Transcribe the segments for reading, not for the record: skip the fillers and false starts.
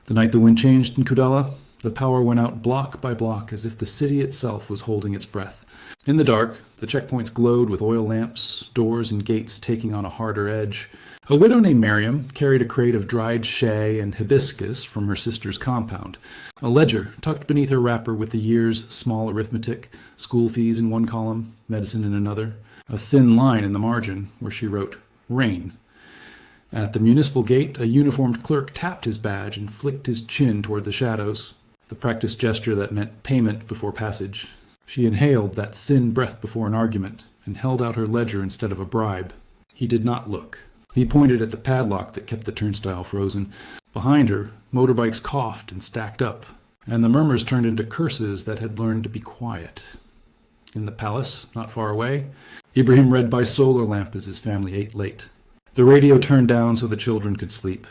The night the wind changed in Kudala, the power went out block by block as if the city itself was holding its breath. In the dark, the checkpoints glowed with oil lamps, doors and gates taking on a harder edge. A widow named Miriam carried a crate of dried shea and hibiscus from her sister's compound. A ledger tucked beneath her wrapper with the year's small arithmetic, school fees in one column, medicine in another. A thin line in the margin where she wrote, "Rain." At the municipal gate, a uniformed clerk tapped his badge and flicked his chin toward the shadows, the practiced gesture that meant payment before passage. She inhaled that thin breath before an argument and held out her ledger instead of a bribe. He did not look. He pointed at the padlock that kept the turnstile frozen. Behind her, motorbikes coughed and stacked up, and the murmurs turned into curses that had learned to be quiet. In the palace, not far away, Ibrahim read by solar lamp as his family ate late. The radio turned down so the children could sleep.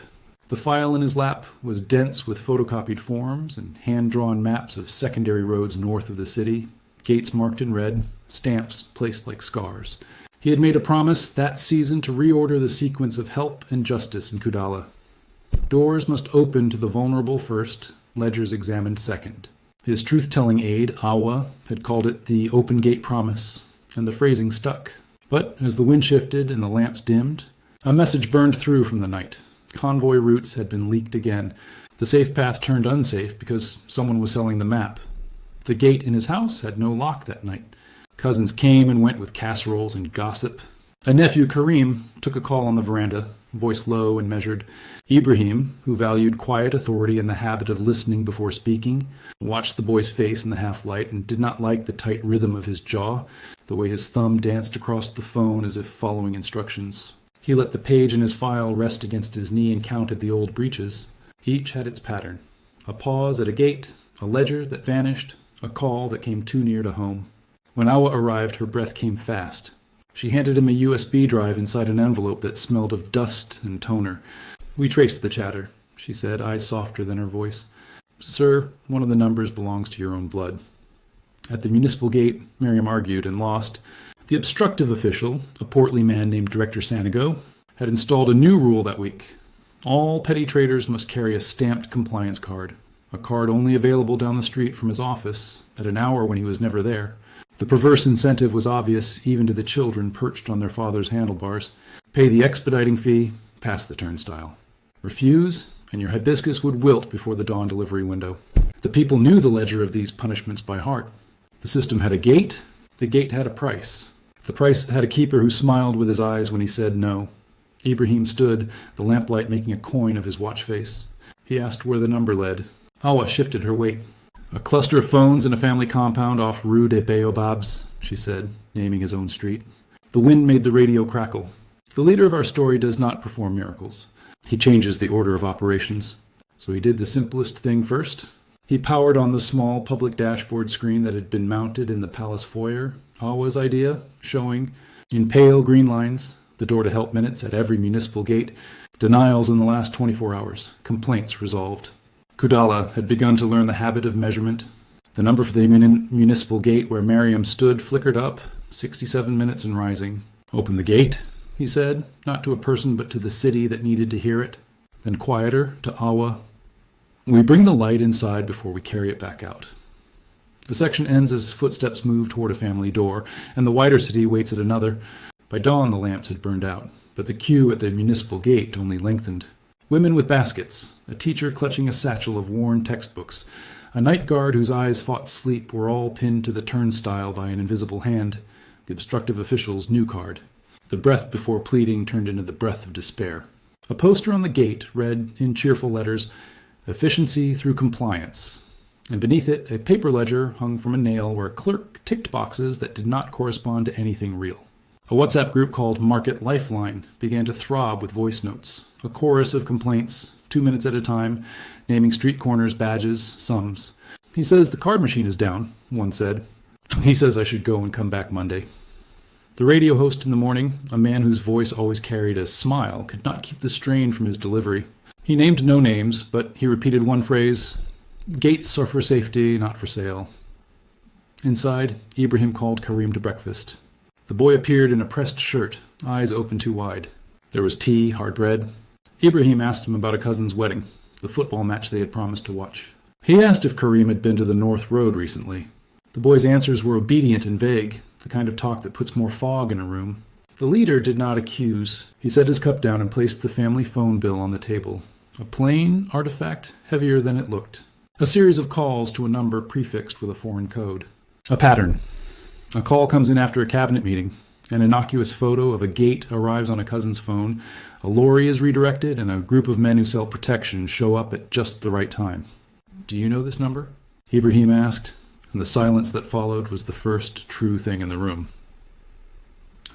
The file in his lap was dense with photocopied forms and hand-drawn maps of secondary roads north of the city, gates marked in red, stamps placed like scars. He had made a promise that season to reorder the sequence of help and justice in Kudala. Doors must open to the vulnerable first, ledgers examined second. His truth-telling aide, Awa, had called it the open gate promise, and the phrasing stuck. But as the wind shifted and the lamps dimmed, a message burned through from the night. Convoy routes had been leaked again. The safe path turned unsafe because someone was selling the map. The gate in his house had no lock that night. Cousins came and went with casseroles and gossip. A nephew, Karim, took a call on the veranda, voice low and measured. Ibrahim, who valued quiet authority and the habit of listening before speaking, watched the boy's face in the half-light and did not like the tight rhythm of his jaw, the way his thumb danced across the phone as if following instructions. He let the page in his file rest against his knee and counted the old breaches. Each had its pattern. A pause at a gate, a ledger that vanished, a call that came too near to home. When Awa arrived, her breath came fast. She handed him a USB drive inside an envelope that smelled of dust and toner. "We traced the chatter," she said, eyes softer than her voice. "Sir, one of the numbers belongs to your own blood." At the municipal gate, Miriam argued and lost. The obstructive official, a portly man named Director Sanago, had installed a new rule that week. All petty traders must carry a stamped compliance card, a card only available down the street from his office at an hour when he was never there. The perverse incentive was obvious even to the children perched on their father's handlebars. Pay the expediting fee, pass the turnstile. Refuse, and your hibiscus would wilt before the dawn delivery window. The people knew the ledger of these punishments by heart. The system had a gate, the gate had a price. The price had a keeper who smiled with his eyes when he said no. Ibrahim stood, the lamplight making a coin of his watch face. He asked where the number led. Awa shifted her weight. "A cluster of phones in a family compound off Rue des Baobabs," she said, naming his own street. The wind made the radio crackle. The leader of our story does not perform miracles. He changes the order of operations. So he did the simplest thing first. He powered on the small public dashboard screen that had been mounted in the palace foyer, Awa's idea, showing, in pale green lines, the door-to-help minutes at every municipal gate, denials in the last 24 hours, complaints resolved. Kudala had begun to learn the habit of measurement. The number for the municipal gate where Miriam stood flickered up, 67 minutes and rising. "Open the gate," he said, not to a person but to the city that needed to hear it. Then quieter, to Awa. "We bring the light inside before we carry it back out." The section ends as footsteps move toward a family door, and the wider city waits at another. By dawn the lamps had burned out, but the queue at the municipal gate only lengthened. Women with baskets, a teacher clutching a satchel of worn textbooks, a night guard whose eyes fought sleep were all pinned to the turnstile by an invisible hand, the obstructive official's new card. The breath before pleading turned into the breath of despair. A poster on the gate read, in cheerful letters, "Efficiency through compliance," and beneath it a paper ledger hung from a nail where a clerk ticked boxes that did not correspond to anything real. A WhatsApp group called Market Lifeline began to throb with voice notes, a chorus of complaints, 2 minutes at a time, naming street corners, badges, sums. "He says the card machine is down," one said. "He says I should go and come back Monday." The radio host in the morning, a man whose voice always carried a smile, could not keep the strain from his delivery. He named no names, but he repeated one phrase, "Gates are for safety, not for sale." Inside, Ibrahim called Karim to breakfast. The boy appeared in a pressed shirt, eyes open too wide. There was tea, hard bread. Ibrahim asked him about a cousin's wedding. the football match they had promised to watch. He asked if Karim had been to the North Road recently. The boy's answers were obedient and vague, the kind of talk that puts more fog in a room. The leader did not accuse. He set his cup down and placed the family phone bill on the table. A plain artifact, heavier than it looked. A series of calls to a number prefixed with a foreign code. A pattern. A call comes in after a cabinet meeting. An innocuous photo of a gate arrives on a cousin's phone. A lorry is redirected, and a group of men who sell protection show up at just the right time. "Do you know this number?" Ibrahim asked, and the silence that followed was the first true thing in the room.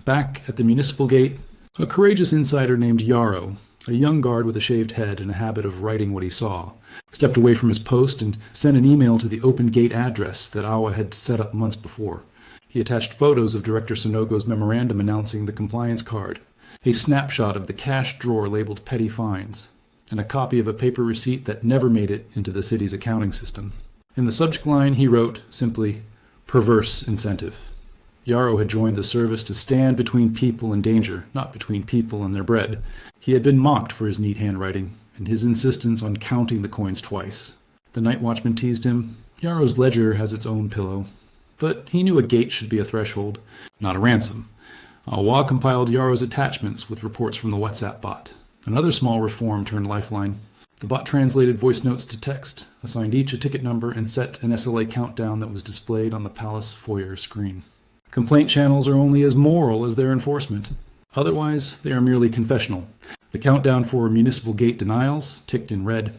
Back at the municipal gate, a courageous insider named Yarrow, a young guard with a shaved head and a habit of writing what he saw, stepped away from his post and sent an email to the open gate address that Awa had set up months before. He attached photos of Director Sonogo's memorandum announcing the compliance card, a snapshot of the cash drawer labeled petty fines, and a copy of a paper receipt that never made it into the city's accounting system. In the subject line, he wrote, simply, "Perverse incentive." Yarrow had joined the service to stand between people and danger, not between people and their bread. He had been mocked for his neat handwriting, and his insistence on counting the coins twice. The night watchman teased him, "Yarrow's ledger has its own pillow." But he knew a gate should be a threshold, not a ransom. Awa compiled Yarrow's attachments with reports from the WhatsApp bot. Another small reform turned lifeline. The bot translated voice notes to text, assigned each a ticket number, and set an SLA countdown that was displayed on the palace foyer screen. Complaint channels are only as moral as their enforcement. Otherwise, they are merely confessional. The countdown for municipal gate denials ticked in red.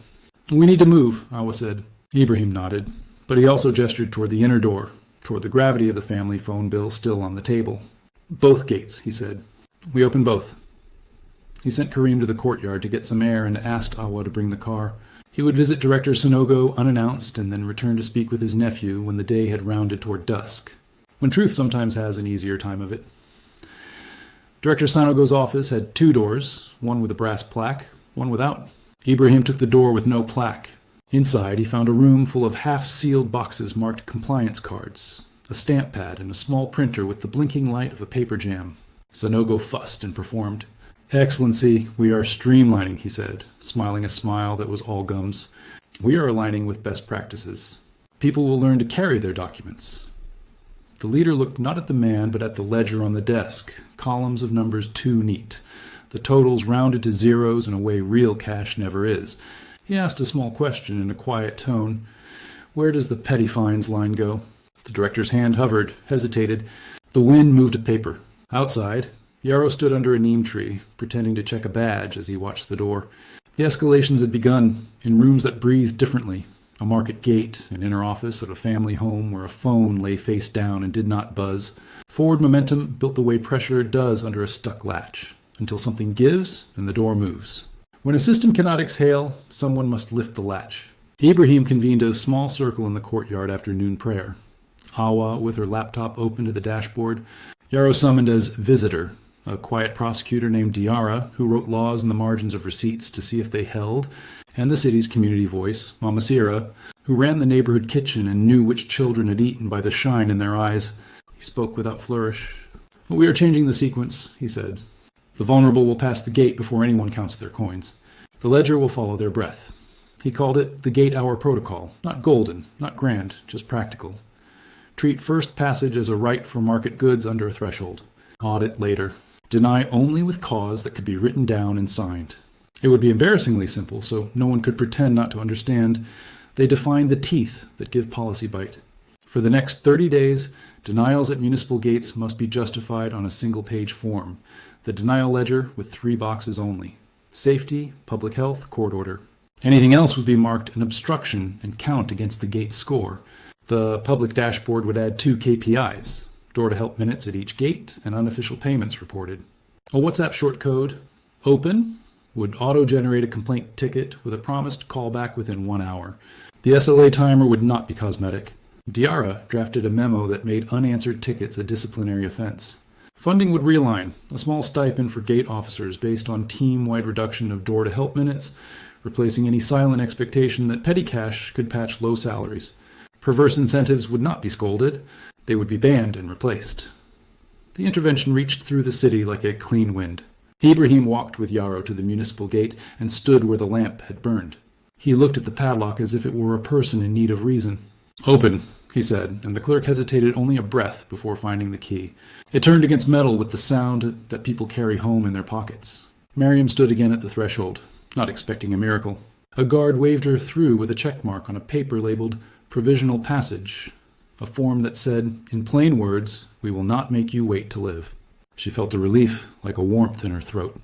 "We need to move," Awa said. Ibrahim nodded, but he also gestured toward the inner door, toward the gravity of the family phone bill still on the table. "Both gates," he said. "We open both." He sent Karim to the courtyard to get some air and asked Awa to bring the car. He would visit Director Sonogo unannounced and then return to speak with his nephew when the day had rounded toward dusk, when truth sometimes has an easier time of it. Director Sonogo's office had 2 doors, one with a brass plaque, one without. Ibrahim took the door with no plaque. Inside, he found a room full of half-sealed boxes marked compliance cards, a stamp pad, and a small printer with the blinking light of a paper jam. Sonogo fussed and performed. "Excellency, we are streamlining," he said, smiling a smile that was all gums. "We are aligning with best practices. People will learn to carry their documents." The leader looked not at the man, but at the ledger on the desk, columns of numbers too neat, the totals rounded to zeros in a way real cash never is. He asked a small question in a quiet tone. "Where does the petty fines line go?" The director's hand hovered, hesitated. The wind moved a paper. Outside, Yarrow stood under a neem tree, pretending to check a badge as he watched the door. The escalations had begun, in rooms that breathed differently. A market gate, an inner office of a family home where a phone lay face down and did not buzz. Forward momentum built the way pressure does under a stuck latch, until something gives and the door moves. When a system cannot exhale, someone must lift the latch. Ibrahim convened a small circle in the courtyard after noon prayer. Awa, with her laptop open to the dashboard. Yarrow summoned as visitor, a quiet prosecutor named Diarra, who wrote laws in the margins of receipts to see if they held, and the city's community voice, Mama Sira, who ran the neighborhood kitchen and knew which children had eaten by the shine in their eyes. He spoke without flourish. "We are changing the sequence," he said. "The vulnerable will pass the gate before anyone counts their coins. The ledger will follow their breath." He called it the Gate Hour Protocol, not golden, not grand, just practical. Treat first passage as a right for market goods under a threshold. Audit later. Deny only with cause that could be written down and signed. It would be embarrassingly simple, so no one could pretend not to understand. They defined the teeth that give policy bite. For the next 30 days, denials at municipal gates must be justified on a single-page form. The denial ledger with 3 boxes only. Safety, public health, court order. Anything else would be marked an obstruction and count against the gate score. The public dashboard would add 2 KPIs, door-to-help minutes at each gate and unofficial payments reported. A WhatsApp short code, open, would auto-generate a complaint ticket with a promised callback within 1 hour. The SLA timer would not be cosmetic. Diarra drafted a memo that made unanswered tickets a disciplinary offense. Funding would realign, a small stipend for gate officers based on team-wide reduction of door-to-help minutes, replacing any silent expectation that petty cash could patch low salaries. Perverse incentives would not be scolded. They would be banned and replaced. The intervention reached through the city like a clean wind. Ibrahim walked with Yarrow to the municipal gate and stood where the lamp had burned. He looked at the padlock as if it were a person in need of reason. "Open," he said, and the clerk hesitated only a breath before finding the key. It turned against metal with the sound that people carry home in their pockets. Miriam stood again at the threshold, not expecting a miracle. A guard waved her through with a check mark on a paper labeled Provisional Passage, a form that said, in plain words, "We will not make you wait to live." She felt a relief, like a warmth in her throat.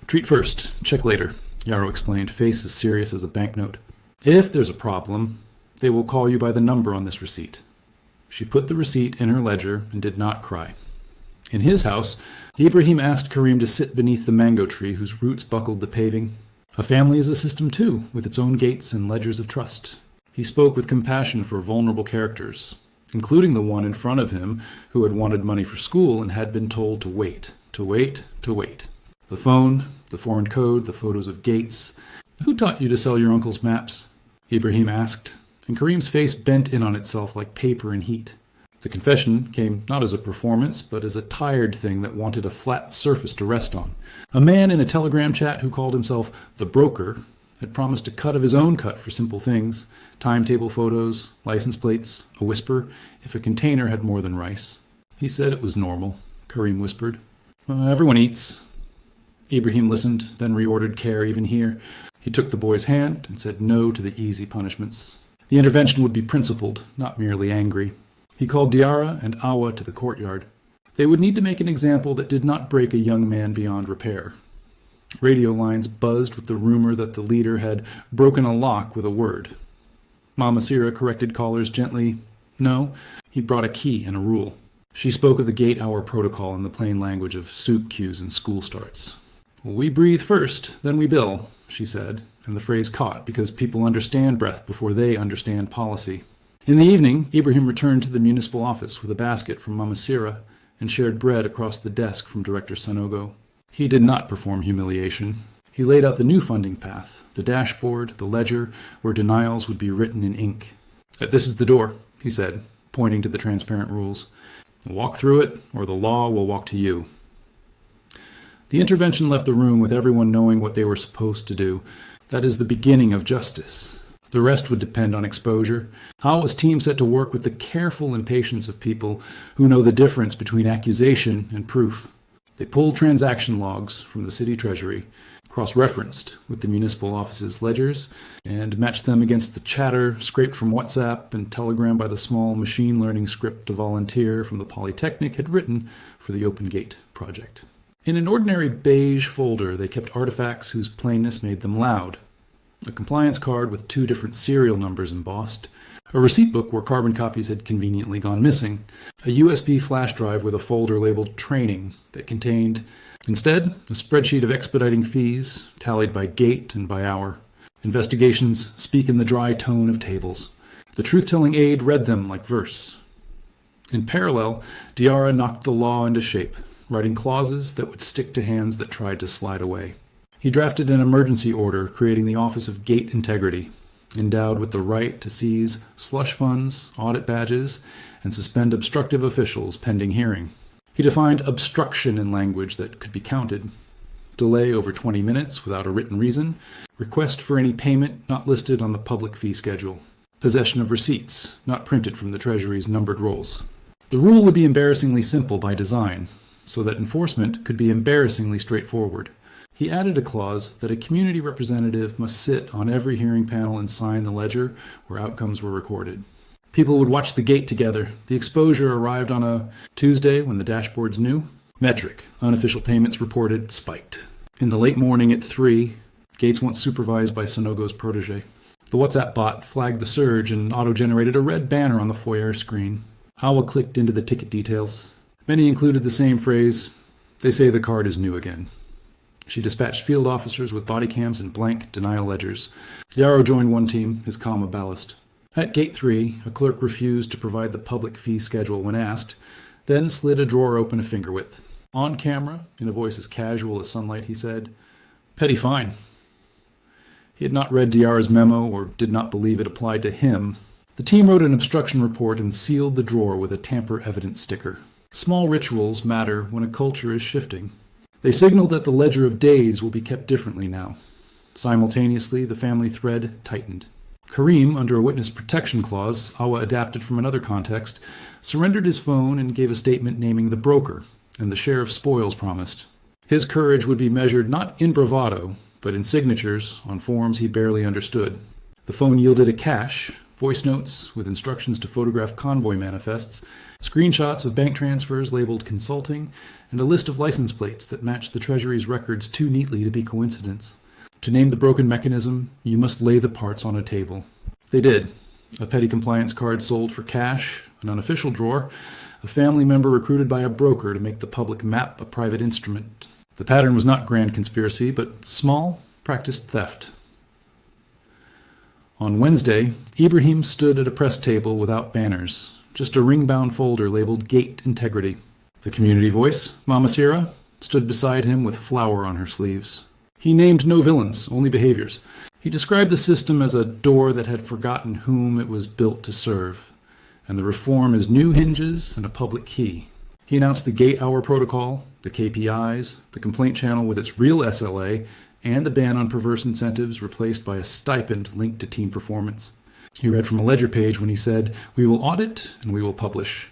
"Treat first, check later," Yarrow explained, face as serious as a banknote. "If there's a problem, they will call you by the number on this receipt." She put the receipt in her ledger and did not cry. In his house, Ibrahim asked Karim to sit beneath the mango tree whose roots buckled the paving. A family is a system too, with its own gates and ledgers of trust. He spoke with compassion for vulnerable characters, including the one in front of him who had wanted money for school and had been told to wait, to wait, to wait. The phone, the foreign code, the photos of gates. "Who taught you to sell your uncle's maps?" Ibrahim asked, and Karim's face bent in on itself like paper in heat. The confession came not as a performance, but as a tired thing that wanted a flat surface to rest on. A man in a telegram chat who called himself the broker had promised a cut of his own cut for simple things: timetable photos, license plates, a whisper, if a container had more than rice. He said it was normal, Karim whispered. "Everyone eats." Ibrahim listened, then reordered care even here. He took the boy's hand and said no to the easy punishments. The intervention would be principled, not merely angry. He called Diarra and Awa to the courtyard. They would need to make an example that did not break a young man beyond repair. Radio lines buzzed with the rumor that the leader had broken a lock with a word. Mama Sira corrected callers gently. No, he brought a key and a rule. She spoke of the gate hour protocol in the plain language of soup queues and school starts. "We breathe first, then we bill," she said, and the phrase caught because people understand breath before they understand policy. In the evening, Ibrahim returned to the municipal office with a basket from Mama Sira and shared bread across the desk from Director Sanogo. He did not perform humiliation. He laid out the new funding path, the dashboard, the ledger, where denials would be written in ink. "This is the door," he said, pointing to the transparent rules. "Walk through it, or the law will walk to you." The intervention left the room with everyone knowing what they were supposed to do. That is the beginning of justice. The rest would depend on exposure. Awa's team set to work with the careful impatience of people who know the difference between accusation and proof. They pulled transaction logs from the city treasury, cross-referenced with the municipal office's ledgers, and matched them against the chatter scraped from WhatsApp and Telegram by the small machine learning script a volunteer from the Polytechnic had written for the Open Gate project. In an ordinary beige folder, they kept artifacts whose plainness made them loud. A compliance card with 2 different serial numbers embossed, a receipt book where carbon copies had conveniently gone missing, a USB flash drive with a folder labeled Training that contained, instead, a spreadsheet of expediting fees, tallied by gate and by hour. Investigations speak in the dry tone of tables. The truth-telling aide read them like verse. In parallel, Diarra knocked the law into shape, writing clauses that would stick to hands that tried to slide away. He drafted an emergency order creating the Office of Gate Integrity, endowed with the right to seize slush funds, audit badges, and suspend obstructive officials pending hearing. He defined obstruction in language that could be counted. Delay over 20 minutes without a written reason, request for any payment not listed on the public fee schedule, possession of receipts not printed from the Treasury's numbered rolls. The rule would be embarrassingly simple by design, so that enforcement could be embarrassingly straightforward. He added a clause that a community representative must sit on every hearing panel and sign the ledger where outcomes were recorded. People would watch the gate together. The exposure arrived on a Tuesday when the dashboard's new. Metric, unofficial payments reported, spiked. In the late morning at 3, gates once supervised by Sanogo's protege. The WhatsApp bot flagged the surge and auto-generated a red banner on the foyer screen. Awa clicked into the ticket details. Many included the same phrase, "They say the card is new again." She dispatched field officers with body cams and blank denial ledgers. Yarrow joined one team, his calm a ballast. At Gate 3, a clerk refused to provide the public fee schedule when asked, then slid a drawer open a finger width. On camera, in a voice as casual as sunlight, he said, "Petty fine." He had not read Diarra's memo or did not believe it applied to him. The team wrote an obstruction report and sealed the drawer with a tamper evidence sticker. Small rituals matter when a culture is shifting. They signal that the ledger of days will be kept differently now. Simultaneously, the family thread tightened. Karim, under a witness protection clause Awa adapted from another context, surrendered his phone and gave a statement naming the broker and the share of spoils promised. His courage would be measured not in bravado, but in signatures on forms he barely understood. The phone yielded a cache, voice notes with instructions to photograph convoy manifests, screenshots of bank transfers labeled consulting, and a list of license plates that matched the Treasury's records too neatly to be coincidence. To name the broken mechanism, you must lay the parts on a table. They did. A petty compliance card sold for cash, an unofficial drawer, a family member recruited by a broker to make the public map a private instrument. The pattern was not grand conspiracy, but small, practiced theft. On Wednesday, Ibrahim stood at a press table without banners, just a ring-bound folder labeled Gate Integrity. The community voice, Mama Sierra, stood beside him with flour on her sleeves. He named no villains, only behaviors. He described the system as a door that had forgotten whom it was built to serve, and the reform as new hinges and a public key. He announced the gate hour protocol, the KPIs, the complaint channel with its real SLA, and the ban on perverse incentives replaced by a stipend linked to team performance. He read from a ledger page when he said, "We will audit and we will publish."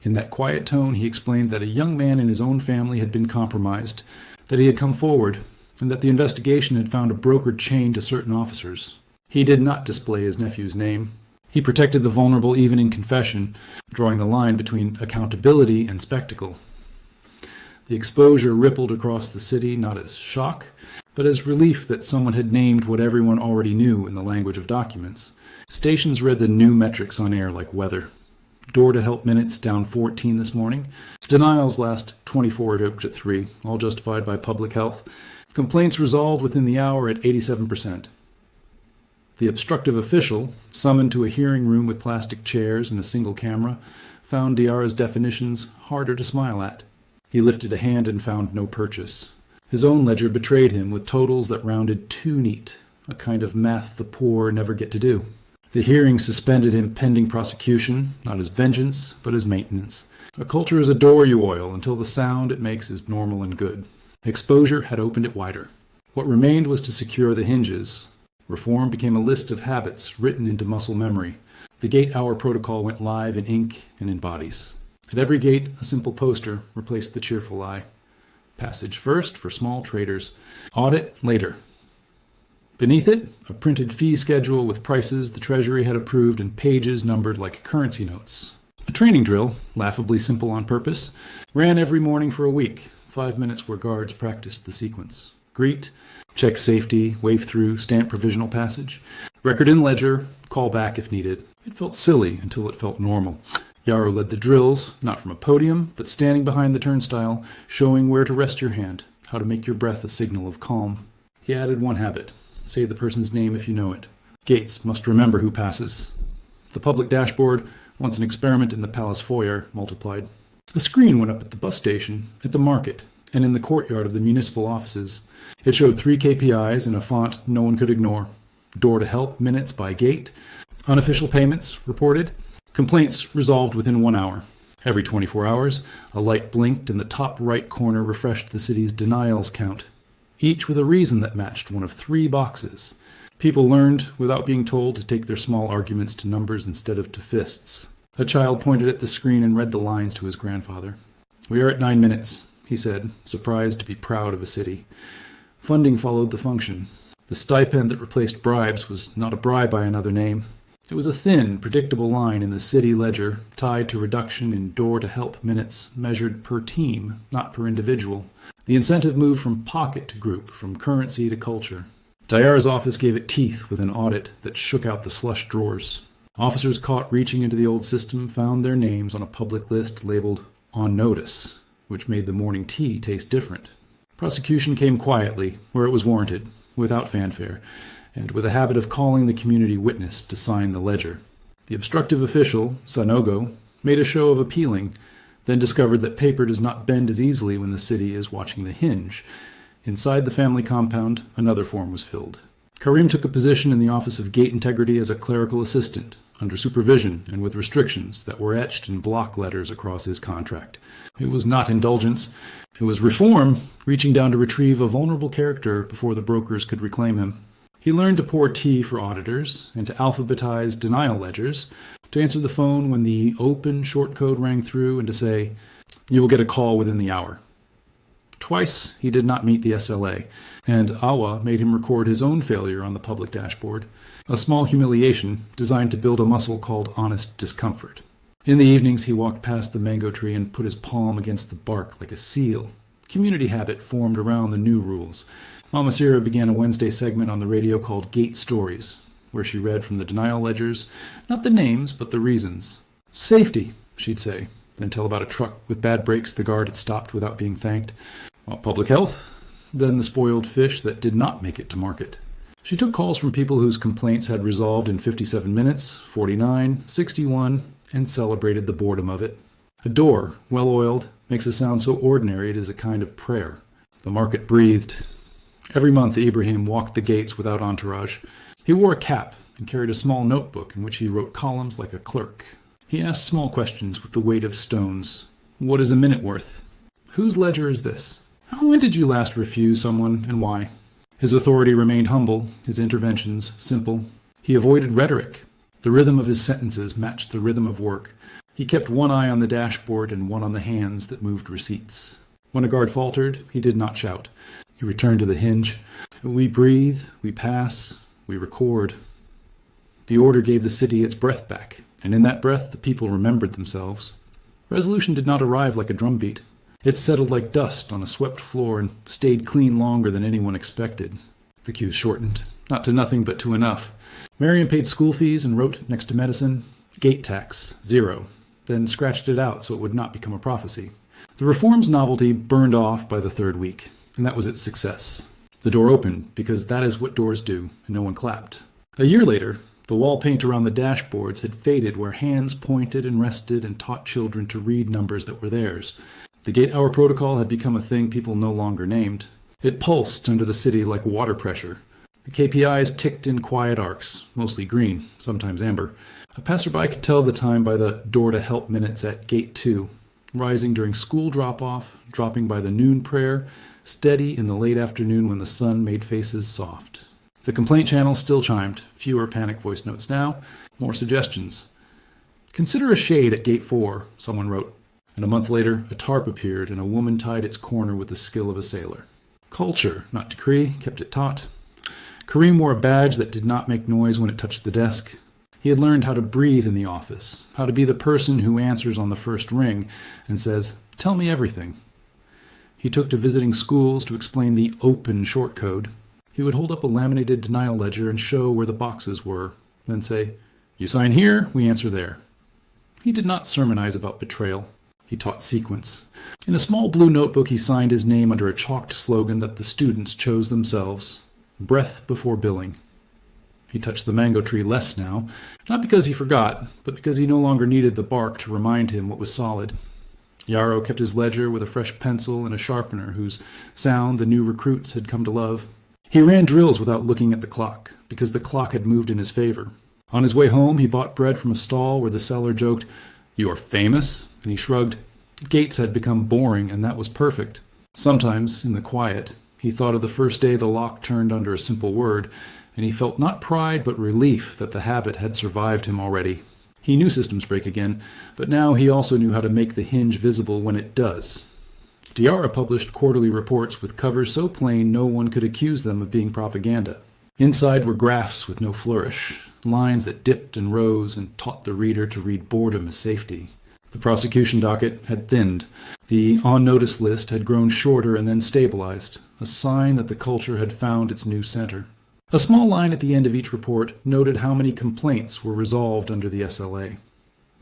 In that quiet tone, he explained that a young man in his own family had been compromised, that he had come forward, and that the investigation had found a broker chained to certain officers. He did not display his nephew's name. He protected the vulnerable even in confession, drawing the line between accountability and spectacle. The exposure rippled across the city not as shock, but as relief that someone had named what everyone already knew in the language of documents. Stations read the new metrics on air like weather. Door-to-help minutes down 14 this morning. Denials last 24 to 3, all justified by public health. Complaints resolved within the hour at 87%. The obstructive official, summoned to a hearing room with plastic chairs and a single camera, found Diarra's definitions harder to smile at. He lifted a hand and found no purchase. His own ledger betrayed him with totals that rounded too neat, a kind of math the poor never get to do. The hearing suspended him pending prosecution, not as vengeance, but as maintenance. A culture is a door you oil until the sound it makes is normal and good. Exposure had opened it wider. What remained was to secure the hinges. Reform became a list of habits written into muscle memory. The gate hour protocol went live in ink and in bodies. At every gate, a simple poster replaced the cheerful eye. Passage first for small traders. Audit later. Beneath it, a printed fee schedule with prices the Treasury had approved and pages numbered like currency notes. A training drill, laughably simple on purpose, ran every morning for a week. 5 minutes where guards practiced the sequence. Greet, check safety, wave through, stamp provisional passage. Record in ledger, call back if needed. It felt silly until it felt normal. Yarrow led the drills, not from a podium, but standing behind the turnstile, showing where to rest your hand, how to make your breath a signal of calm. He added one habit. Say the person's name if you know it. Gates must remember who passes. The public dashboard, once an experiment in the palace foyer, multiplied. A screen went up at the bus station, at the market, and in the courtyard of the municipal offices. It showed 3 KPIs in a font no one could ignore. Door-to-help minutes by gate. Unofficial payments reported. Complaints resolved within 1 hour. Every 24 hours, a light blinked and the top right corner refreshed the city's denials count, each with a reason that matched one of 3 boxes. People learned, without being told, to take their small arguments to numbers instead of to fists. A child pointed at the screen and read the lines to his grandfather. "We are at 9 minutes," he said, surprised to be proud of a city. Funding followed the function. The stipend that replaced bribes was not a bribe by another name. It was a thin, predictable line in the city ledger, tied to reduction in door-to-help minutes measured per team, not per individual. The incentive moved from pocket to group, from currency to culture. Diarra's office gave it teeth with an audit that shook out the slush drawers. Officers caught reaching into the old system found their names on a public list labeled "on notice," which made the morning tea taste different. Prosecution came quietly, where it was warranted, without fanfare, and with a habit of calling the community witness to sign the ledger. The obstructive official, Sanogo, made a show of appealing, then discovered that paper does not bend as easily when the city is watching the hinge. Inside the family compound, another form was filled. Karim took a position in the Office of Gate Integrity as a clerical assistant, under supervision and with restrictions that were etched in block letters across his contract. It was not indulgence. It was reform, reaching down to retrieve a vulnerable character before the brokers could reclaim him. He learned to pour tea for auditors and to alphabetize denial ledgers, to answer the phone when the open short code rang through, and to say, "You will get a call within the hour." Twice he did not meet the SLA, and Awa made him record his own failure on the public dashboard, a small humiliation designed to build a muscle called honest discomfort. In the evenings he walked past the mango tree and put his palm against the bark like a seal. Community habit formed around the new rules. Mama Sierra began a Wednesday segment on the radio called Gate Stories, where she read from the denial ledgers, not the names, but the reasons. "Safety," she'd say, then tell about a truck with bad brakes the guard had stopped without being thanked. Well, public health, then the spoiled fish that did not make it to market. She took calls from people whose complaints had resolved in 57 minutes, 49, 61, and celebrated the boredom of it. A door, well-oiled, makes a sound so ordinary it is a kind of prayer. The market breathed. Every month Ibrahim walked the gates without entourage. He wore a cap and carried a small notebook in which he wrote columns like a clerk. He asked small questions with the weight of stones. What is a minute worth? Whose ledger is this? When did you last refuse someone, and why? His authority remained humble, his interventions simple. He avoided rhetoric. The rhythm of his sentences matched the rhythm of work. He kept one eye on the dashboard and one on the hands that moved receipts. When a guard faltered, he did not shout. He returned to the hinge. We breathe, we pass, we record. The order gave the city its breath back, and in that breath the people remembered themselves. Resolution did not arrive like a drumbeat. It settled like dust on a swept floor and stayed clean longer than anyone expected. The queues shortened, not to nothing but to enough. Mariam paid school fees and wrote, next to medicine, gate tax, 0, then scratched it out so it would not become a prophecy. The reform's novelty burned off by the third week, and that was its success. The door opened, because that is what doors do, and no one clapped. A year later, the wall paint around the dashboards had faded where hands pointed and rested and taught children to read numbers that were theirs. The gate hour protocol had become a thing people no longer named. It pulsed under the city like water pressure. The KPIs ticked in quiet arcs, mostly green, sometimes amber. A passerby could tell the time by the door-to-help minutes at Gate 2, rising during school drop-off, dropping by the noon prayer, steady in the late afternoon when the sun made faces soft. The complaint channel still chimed, fewer panic voice notes now, more suggestions. Consider a shade at Gate 4, someone wrote. And a month later, a tarp appeared, and a woman tied its corner with the skill of a sailor. Culture, not decree, kept it taut. Kareem wore a badge that did not make noise when it touched the desk. He had learned how to breathe in the office, how to be the person who answers on the first ring and says, "Tell me everything." He took to visiting schools to explain the open short code. He would hold up a laminated denial ledger and show where the boxes were, then say, "You sign here, we answer there." He did not sermonize about betrayal. He taught sequence. In a small blue notebook, he signed his name under a chalked slogan that the students chose themselves, breath before billing. He touched the mango tree less now, not because he forgot, but because he no longer needed the bark to remind him what was solid. Yarrow kept his ledger with a fresh pencil and a sharpener whose sound the new recruits had come to love. He ran drills without looking at the clock, because the clock had moved in his favor. On his way home, he bought bread from a stall where the seller joked, "You are famous?" And he shrugged. Gates had become boring, and that was perfect. Sometimes, in the quiet, he thought of the first day the lock turned under a simple word, and he felt not pride but relief that the habit had survived him already. He knew systems break again, but now he also knew how to make the hinge visible when it does. Diarra published quarterly reports with covers so plain no one could accuse them of being propaganda. Inside were graphs with no flourish, lines that dipped and rose and taught the reader to read boredom as safety. The prosecution docket had thinned. The on-notice list had grown shorter and then stabilized, a sign that the culture had found its new center. A small line at the end of each report noted how many complaints were resolved under the SLA.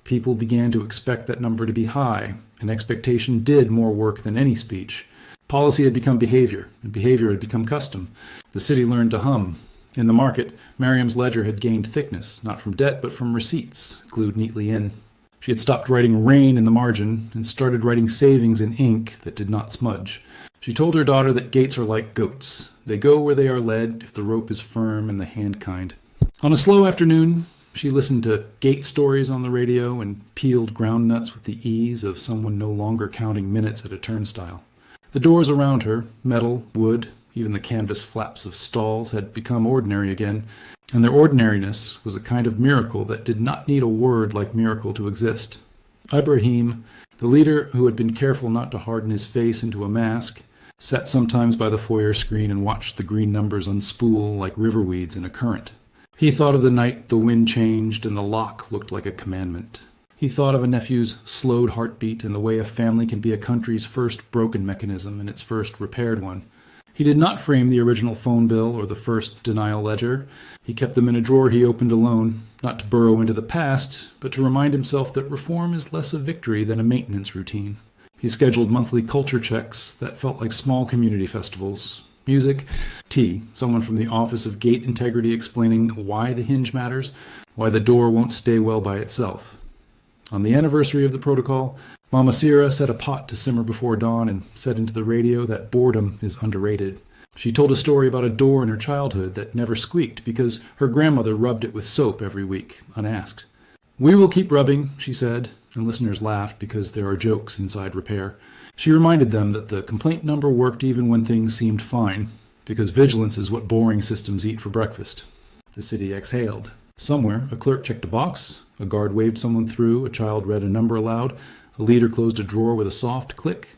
People began to expect that number to be high, and expectation did more work than any speech. Policy had become behavior, and behavior had become custom. The city learned to hum. In the market, Mariam's ledger had gained thickness, not from debt but from receipts, glued neatly in. She had stopped writing rain in the margin and started writing savings in ink that did not smudge. She told her daughter that gates are like goats. They go where they are led if the rope is firm and the hand kind. On a slow afternoon, she listened to gate stories on the radio and peeled groundnuts with the ease of someone no longer counting minutes at a turnstile. The doors around her, metal, wood, Even the canvas flaps of stalls had become ordinary again, and their ordinariness was a kind of miracle that did not need a word like miracle to exist. Ibrahim, the leader who had been careful not to harden his face into a mask, sat sometimes by the foyer screen and watched the green numbers unspool like river weeds in a current. He thought of the night the wind changed and the lock looked like a commandment. He thought of a nephew's slowed heartbeat and the way a family can be a country's first broken mechanism and its first repaired one. He did not frame the original phone bill or the first denial ledger. He kept them in a drawer he opened alone, not to burrow into the past, but to remind himself that reform is less a victory than a maintenance routine. He scheduled monthly culture checks that felt like small community festivals. Music, tea, someone from the Office of Gate Integrity explaining why the hinge matters, why the door won't stay well by itself. On the anniversary of the protocol, Mama Sierra set a pot to simmer before dawn and said into the radio that boredom is underrated. She told a story about a door in her childhood that never squeaked because her grandmother rubbed it with soap every week, unasked. "We will keep rubbing," she said, and listeners laughed because there are jokes inside repair. She reminded them that the complaint number worked even when things seemed fine, because vigilance is what boring systems eat for breakfast. The city exhaled. Somewhere, a clerk checked a box, a guard waved someone through, a child read a number aloud, a leader closed a drawer with a soft click.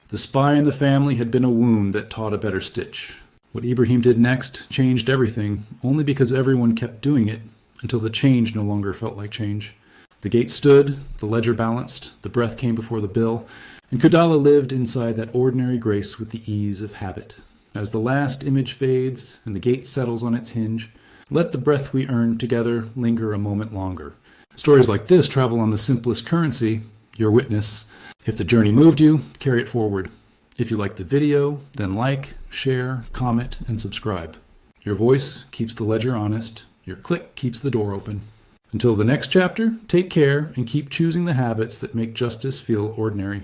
The spy in the family had been a wound that taught a better stitch. What Ibrahim did next changed everything, only because everyone kept doing it, until the change no longer felt like change. The gate stood, the ledger balanced, the breath came before the bill, and Kudala lived inside that ordinary grace with the ease of habit. As the last image fades and the gate settles on its hinge, let the breath we earned together linger a moment longer. Stories like this travel on the simplest currency, your witness. If the journey moved you, carry it forward. If you like the video, then like, share, comment, and subscribe. Your voice keeps the ledger honest. Your click keeps the door open. Until the next chapter, take care and keep choosing the habits that make justice feel ordinary.